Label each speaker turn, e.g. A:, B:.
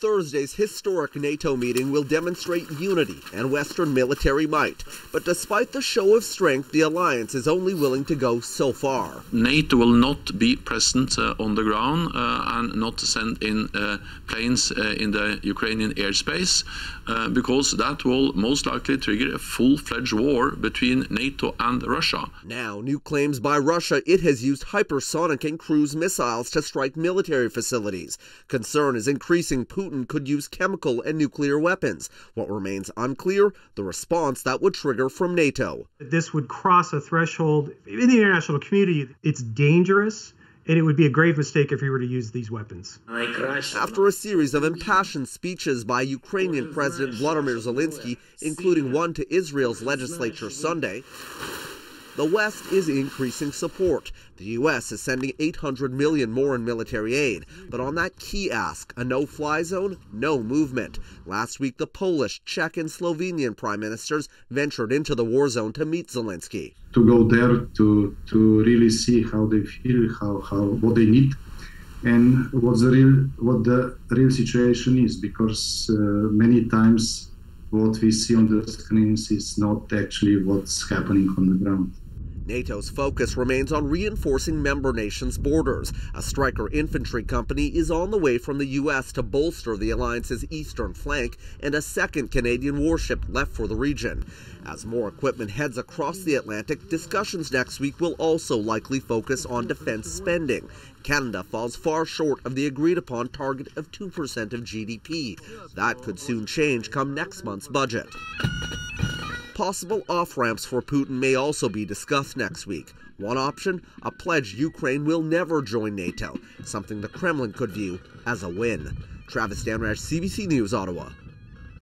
A: Thursday's historic NATO meeting will demonstrate unity and Western military might. But despite the show of strength, the alliance is only willing to go so far.
B: NATO will not be present on the ground and not send in planes in the Ukrainian airspace because that will most likely trigger a full-fledged war between NATO and Russia.
A: Now, new claims by Russia it has used hypersonic and cruise missiles to strike military facilities. Concern is increasing Putin could use chemical and nuclear weapons. What remains unclear, the response that would trigger from NATO.
C: This would cross a threshold in the international community. It's dangerous, and it would be a grave mistake if we were to use these weapons.
A: After a series of impassioned speeches by Ukrainian President Volodymyr Zelensky, including one to Israel's legislature Sunday, the West is increasing support. The U.S. is sending $800 million more in military aid. But on that key ask, a no-fly zone, no movement. Last week, the Polish, Czech, and Slovenian prime ministers ventured into the war zone to meet Zelensky.
D: To go there to really see how they feel, what they need, and what the real situation is, because many times what we see on the screens is not actually what's happening on the ground.
A: NATO's focus remains on reinforcing member nations' borders. A Stryker infantry company is on the way from the U.S. to bolster the alliance's eastern flank, and a second Canadian warship left for the region. As more equipment heads across the Atlantic, discussions next week will also likely focus on defense spending. Canada falls far short of the agreed-upon target of 2% of GDP. That could soon change come next month's budget. Possible off-ramps for Putin may also be discussed next week. One option, a pledge Ukraine will never join NATO, something the Kremlin could view as a win. Travis Danrash, CBC News, Ottawa.